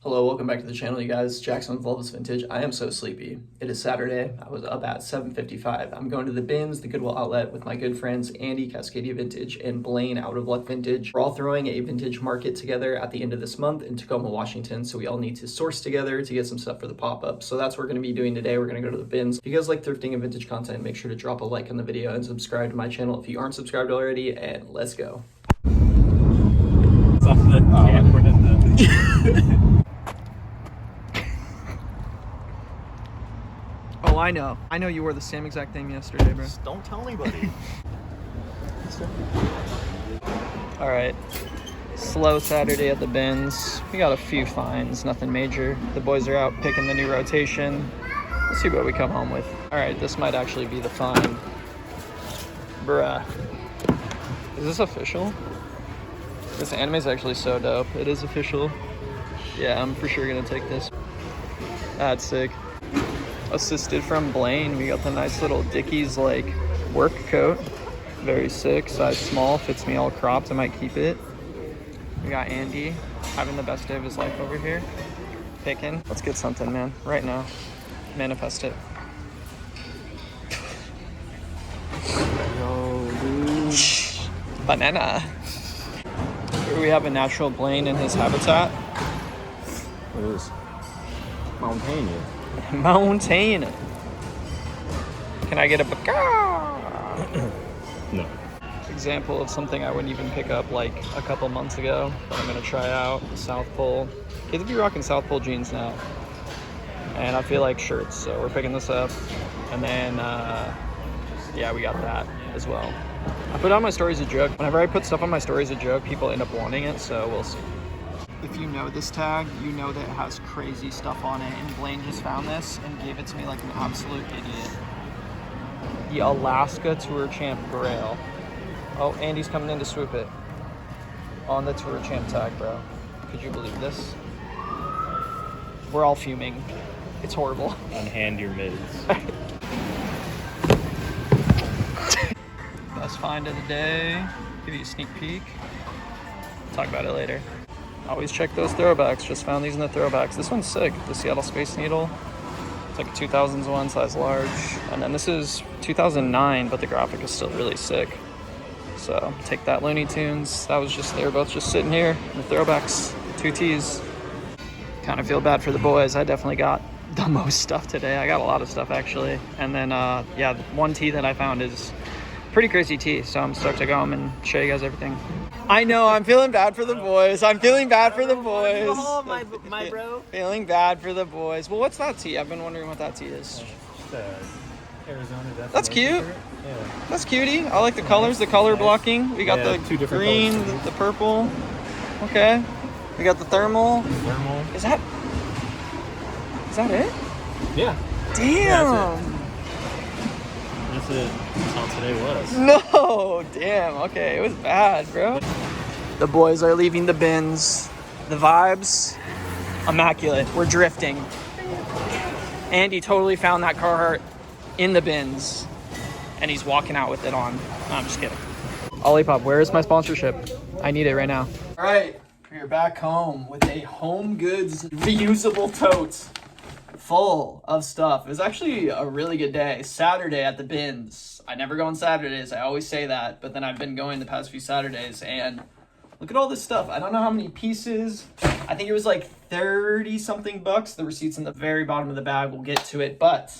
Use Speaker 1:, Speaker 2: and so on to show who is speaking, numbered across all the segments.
Speaker 1: Hello, welcome back to the channel, you guys. Jackson with Volvus Vintage. I am so sleepy. It is Saturday. I was up at 7:55. I'm going to the bins, the Goodwill outlet, with my good friends Andy, Cascadia Vintage, and Blaine, Out of Luck Vintage. We're all throwing a vintage market together at the end of this month in Tacoma, Washington, so we all need to source together to get some stuff for the pop-up. So that's what we're going to be doing today. We're going to go to the bins. If you guys like thrifting and vintage content, make sure to drop a like on the video and subscribe to my channel if you aren't subscribed already, and let's go.
Speaker 2: It's off the camera.
Speaker 1: Oh, I know. I know you wore the same exact thing yesterday, bro.
Speaker 2: Just don't tell anybody.
Speaker 1: All right. Slow Saturday at the bins. We got a few finds, nothing major. The boys are out picking the new rotation. Let's see what we come home with. All right, this might actually be the find. Bruh. Is this official? This anime is actually so dope. It is official. Yeah, I'm for sure gonna take this. That's sick. Assisted from Blaine. We got the nice little Dickies like work coat. Very sick, size small, fits me all cropped. I might keep it. We got Andy having the best day of his life over here. Picking. Let's get something, man. Right now. Manifest it. Yo, dude. Banana. Here we have a natural Blaine in his habitat.
Speaker 2: What is this? Montaigne.
Speaker 1: Mountain. Can I get a baka?
Speaker 2: No.
Speaker 1: Example of something I wouldn't even pick up like a couple months ago, but I'm gonna try out the South Pole. Kids be rocking South Pole jeans now, and I feel like shirts, so we're picking this up. And then yeah, we got that as well. I put on my stories a joke. Whenever I put stuff on my stories a joke, people end up wanting it, so we'll see. If you know this tag, you know that it has crazy stuff on it, and Blaine just found this and gave it to me like an absolute idiot. The Alaska Tour Champ Grail. Oh, Andy's coming in to swoop it. On the Tour Champ tag, bro. Could you believe this? We're all fuming. It's horrible.
Speaker 2: Unhand your mids.
Speaker 1: Best find of the day. Give you a sneak peek. Talk about it later. Always check those throwbacks. Just found these in the throwbacks. This one's sick. The Seattle Space Needle. It's like a 2001 size large. And then this is 2009, but the graphic is still really sick. So take that, Looney Tunes. That was just, they were both just sitting here in the throwbacks. 2 T's. Kind of feel bad for the boys. I definitely got the most stuff today. I got a lot of stuff actually. And then yeah, one tee that I found is pretty crazy tee. So I'm stoked to go home and show you guys everything. I know, I'm feeling bad for the boys. I'm feeling bad for the boys.
Speaker 3: Oh, my bro.
Speaker 1: Feeling bad for the boys. Well, what's that tee? I've been wondering what that tee is.
Speaker 2: Arizona.
Speaker 1: That's cute.
Speaker 2: Yeah.
Speaker 1: That's cutie. I like the colors, the color blocking. We got the
Speaker 2: 2 different
Speaker 1: green,
Speaker 2: colors.
Speaker 1: the purple. Okay. We got the thermal.
Speaker 2: Thermal.
Speaker 1: Is that it?
Speaker 2: Yeah.
Speaker 1: Damn.
Speaker 2: Yeah, that's it. That's how today was.
Speaker 1: No, damn. Okay, it was bad, bro. The boys are leaving the bins. The vibes, immaculate. We're drifting. Andy totally found that Carhartt in the bins, and he's walking out with it on. No, I'm just kidding. Olipop, where is my sponsorship? I need it right now. All right, we are back home with a Home Goods reusable tote full of stuff. It was actually a really good day. Saturday at the bins. I never go on Saturdays. I always say that, but then I've been going the past few Saturdays, and look at all this stuff. I don't know how many pieces. I think it was like 30 something bucks. The receipt's in the very bottom of the bag. We'll get to it, but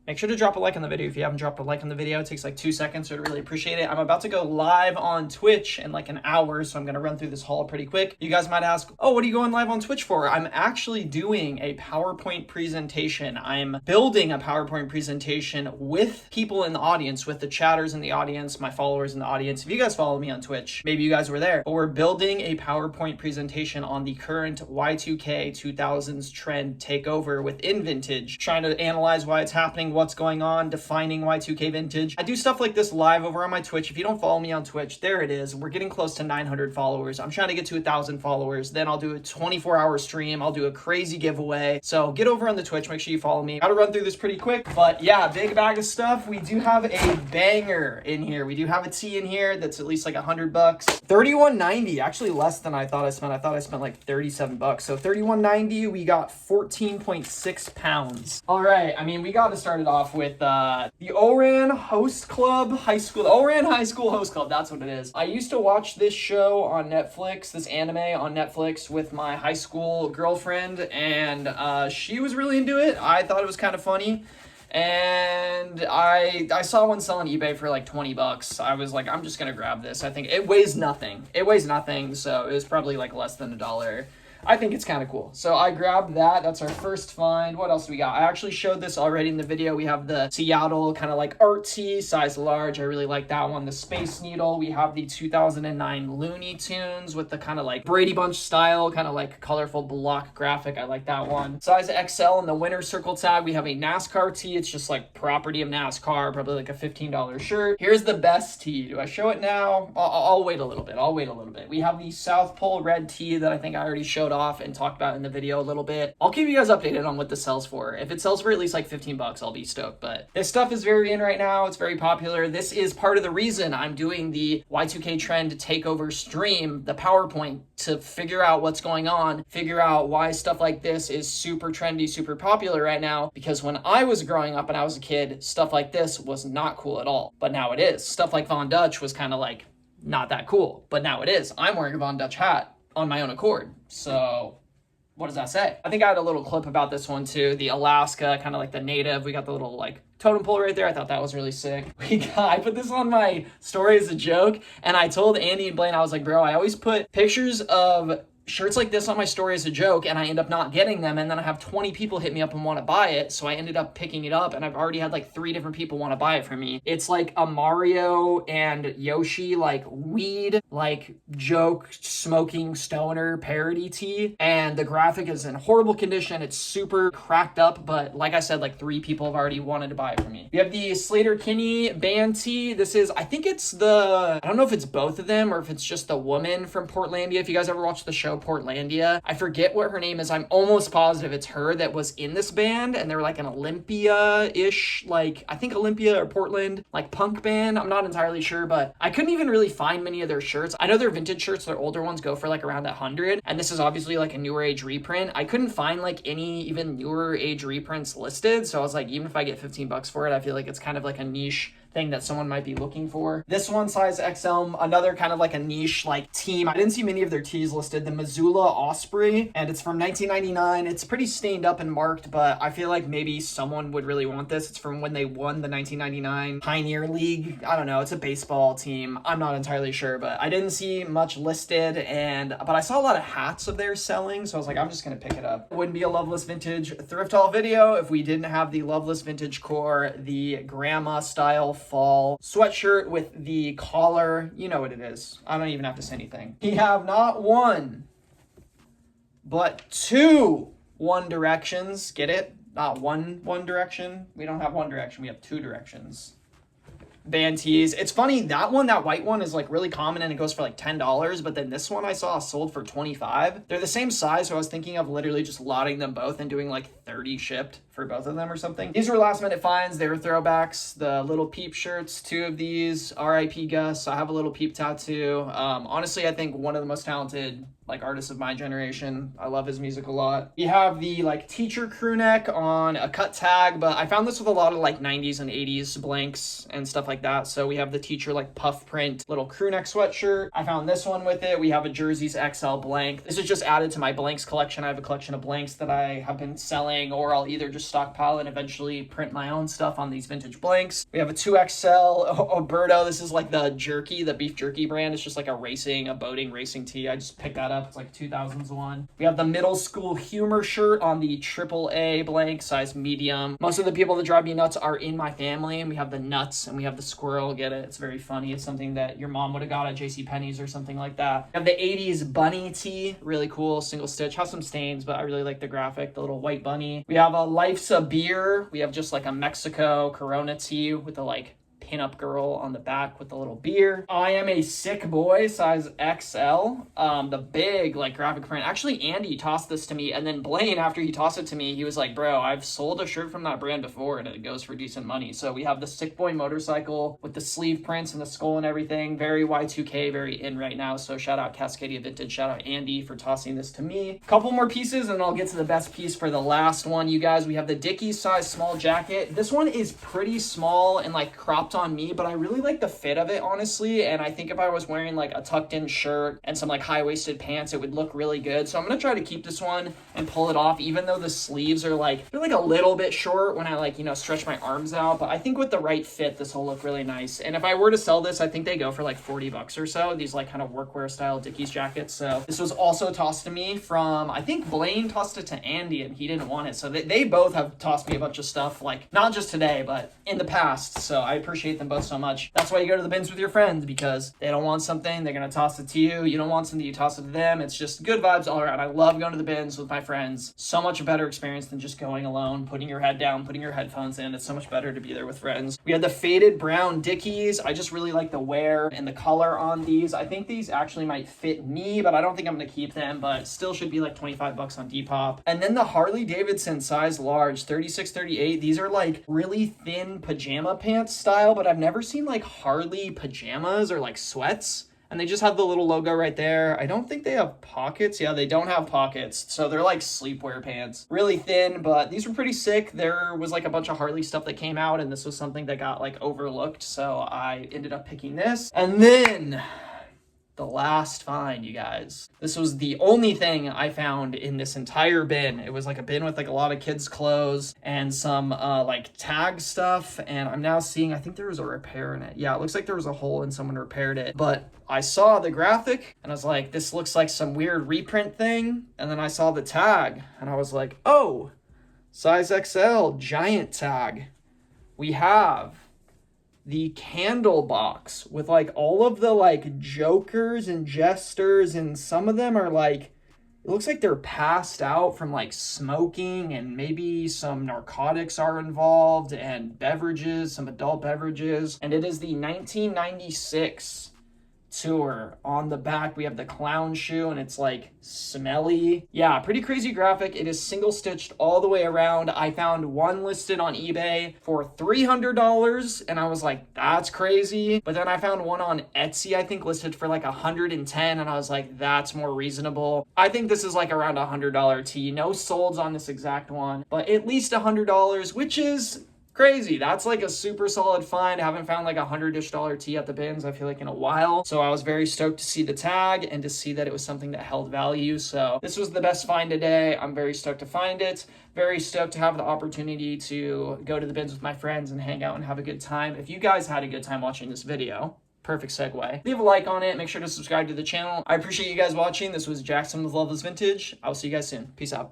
Speaker 1: make sure to drop a like on the video if you haven't dropped a like on the video. It takes like 2 seconds, so I'd really appreciate it. I'm about to go live on Twitch in like an hour, so I'm gonna run through this haul pretty quick. You guys might ask, oh, what are you going live on Twitch for? I'm actually doing a PowerPoint presentation. I'm building a PowerPoint presentation with people in the audience, with the chatters in the audience, my followers in the audience. If you guys follow me on Twitch, maybe you guys were there, but we're building a PowerPoint presentation on the current Y2K 2000s trend takeover within vintage, trying to analyze why it's happening, what's going on, defining Y2K vintage. I do stuff like this live over on my Twitch. If you don't follow me on Twitch, there it is. We're getting close to 900 followers. I'm trying to get to 1,000 followers. Then I'll do a 24-hour stream. I'll do a crazy giveaway. So get over on the Twitch. Make sure you follow me. Gotta run through this pretty quick. But yeah, big bag of stuff. We do have a banger in here. We do have a tee in here that's at least like $100. $31.90. Actually less than I thought I spent. I thought I spent like $37. So $31.90. We got 14.6 pounds. All right. I mean, we got to start it off with the Oran Host Club High School. The Oran High School Host Club. That's what it is. I used to watch this show on Netflix, this anime on Netflix with my high school girlfriend, and she was really into it. I thought it was kind of funny. And I saw one sell on eBay for like $20. I was like, I'm just gonna grab this. I think it weighs nothing. It weighs nothing, so it was probably like less than $1. I think it's kind of cool. So I grabbed that. That's our first find. What else do we got? I actually showed this already in the video. We have the Seattle kind of like art tee, size large. I really like that one. The Space Needle. We have the 2009 Looney Tunes with the kind of like Brady Bunch style, kind of like colorful block graphic. I like that one. Size XL in the winter circle tag. We have a NASCAR tee. It's just like property of NASCAR, probably like a $15 shirt. Here's the best tee. Do I show it now? I'll wait a little bit. We have the South Pole red tee that I think I already showed off and talked about in the video a little bit. I'll keep you guys updated on what this sells for. If it sells for at least like $15, I'll be stoked. But this stuff is very in right now. It's very popular. This is part of the reason I'm doing the Y2K trend takeover stream, the PowerPoint, to figure out what's going on, figure out why stuff like this is super trendy, super popular right now. Because when I was growing up and I was a kid, stuff like this was not cool at all. But now it is. Stuff like Von Dutch was kind of like not that cool, but now it is. I'm wearing a Von Dutch hat on my own accord. So what does that say? I think I had a little clip about this one too. The Alaska, kind of like the native. We got the little like totem pole right there. I thought that was really sick. I put this on my story as a joke, and I told Andy and Blaine, I was like, bro, I always put pictures of shirts like this on my story as a joke, and I end up not getting them, and then I have 20 people hit me up and want to buy it, so I ended up picking it up, and I've already had like 3 different people want to buy it from me. It's like a Mario and Yoshi like weed like joke smoking stoner parody tee, and the graphic is in horrible condition. It's super cracked up, but like I said, like 3 people have already wanted to buy it from me. We have the Slater Kinney band tee. This is, I think it's I don't know if it's both of them or if it's just the woman from Portlandia. If you guys ever watched the show Portlandia, I forget what her name is. I'm almost positive it's her that was in this band, and they were like an Olympia-ish, like I think Olympia or Portland, like punk band. I'm not entirely sure, but I couldn't even really find many of their shirts. I know their vintage shirts, their older ones go for like around 100, and this is obviously like a newer age reprint. I couldn't find like any even newer age reprints listed, so I was like, even if I get $15 for it, I feel like it's kind of like a niche thing that someone might be looking for. This one, size XL, another kind of like a niche like team. I didn't see many of their tees listed. The Missoula Osprey, and it's from 1999. It's pretty stained up and marked, but I feel like maybe someone would really want this. It's from when they won the 1999 Pioneer League. I don't know. It's a baseball team. I'm not entirely sure, but I didn't see much listed, but I saw a lot of hats of theirs selling, so I was like, I'm just gonna pick it up. It wouldn't be a Loveless Vintage thrift haul video if we didn't have the Loveless Vintage core, the grandma style fall sweatshirt with the collar. You know what it is. I don't even have to say anything. We have not one, but 2 One Directions. Get it? Not one Direction. We don't have One Direction. We have 2 Directions. Band tees. It's funny, that white one is like really common and it goes for like $10, but then this one I saw sold for $25. They're the same size, so I was thinking of literally just lotting them both and doing like 30 shipped for both of them or something. These were last minute finds. They were throwbacks. The little Peep shirts, 2 of these. R.I.P. Gus. I have a little Peep tattoo. Honestly, I think one of the most talented like artists of my generation. I love his music a lot. We have the like teacher crew neck on a cut tag, but I found this with a lot of like 90s and 80s blanks and stuff like that. So we have the teacher like puff print little crew neck sweatshirt. I found this one with it. We have a Jerseys XL blank. This is just added to my blanks collection. I have a collection of blanks that I have been selling, or I'll either just stockpile and eventually print my own stuff on these vintage blanks. We have a 2XL Oberto. This is like the jerky, the beef jerky brand. It's just like a boating racing tee. I just picked that up. It's like 2000s one. We have the middle school humor shirt on the AAA blank, size medium. Most of the people that drive me nuts are in my family, and we have the nuts and we have the squirrel. Get it? It's very funny. It's something that your mom would have got at JCPenney's or something like that. We have the 80s bunny tee. Really cool. Single stitch. Has some stains, but I really like the graphic. The little white bunny. We have a Life's a Beer. We have just like a Mexico Corona tee with the like pinup girl on the back with the little beer. I am a sick boy, size XL. The big like graphic print. Actually, Andy tossed this to me, and then Blaine, after he tossed it to me, he was like, bro, I've sold a shirt from that brand before and it goes for decent money. So we have the sick boy motorcycle with the sleeve prints and the skull and everything. Very Y2K, very in right now. So shout out Cascadia Vintage, shout out Andy for tossing this to me. Couple more pieces and I'll get to the best piece for the last one, you guys. We have the Dickies size small jacket. This one is pretty small and like cropped on me, but I really like the fit of it, honestly. And I think if I was wearing like a tucked in shirt and some like high-waisted pants, it would look really good. So I'm gonna try to keep this one and pull it off, even though the sleeves are like, they're like a little bit short when I like, you know, stretch my arms out. But I think with the right fit, this will look really nice. And if I were to sell this, I think they go for like 40 bucks or so, these like kind of workwear style Dickies jackets. So this was also tossed to me from, I think Blaine tossed it to Andy and he didn't want it. So they both have tossed me a bunch of stuff, like not just today, but in the past. So I appreciate them both so much. That's why you go to the bins with your friends, because they don't want something, they're gonna toss it to you. You don't want something, you toss it to them. It's just good vibes all around. I love going to the bins with my friends. So much a better experience than just going alone, putting your head down, putting your headphones in. It's so much better to be there with friends. We had the faded brown Dickies. I just really like the wear and the color on these. I think these actually might fit me, but I don't think I'm gonna keep them, but still should be like 25 bucks on Depop. And then the Harley Davidson size large, 36, 38. These are like really thin pajama pants style, but I've never seen like Harley pajamas or like sweats. And they just have the little logo right there. I don't think they have pockets. Yeah, they don't have pockets. So they're like sleepwear pants. Really thin, but these were pretty sick. There was like a bunch of Harley stuff that came out, and this was something that got like overlooked. So I ended up picking this. And then the last find, you guys. This was the only thing I found in this entire bin. It was like a bin with like a lot of kids' clothes and some like tag stuff. And I'm now seeing, I think there was a repair in it. Yeah, it looks like there was a hole and someone repaired it. But I saw the graphic and I was like, this looks like some weird reprint thing. And then I saw the tag and I was like, oh, size XL, giant tag. We have the candle box with like all of the like jokers and jesters, and some of them are like, it looks like they're passed out from like smoking, and maybe some narcotics are involved, and beverages, some adult beverages. And it is the 1996 tour. On the back we have the clown shoe, and it's like smelly. Yeah, pretty crazy graphic. It is single stitched all the way around. I found one listed on eBay for $300 and I was like, that's crazy. But then I found one on Etsy, I think listed for like $110, and I was like, that's more reasonable. I think this is like around $100 tee. No solds on this exact one, but at least $100, which is crazy. That's like a super solid find. I haven't found like $100-ish tee at the bins, I feel like, in a while. So I was very stoked to see the tag and to see that it was something that held value. So this was the best find today. I'm very stoked to find it. Very stoked to have the opportunity to go to the bins with my friends and hang out and have a good time. If you guys had a good time watching this video, perfect segue, leave a like on it. Make sure to subscribe to the channel. I appreciate you guys watching. This was Jackson with Loveless Vintage. I'll see you guys soon. Peace out.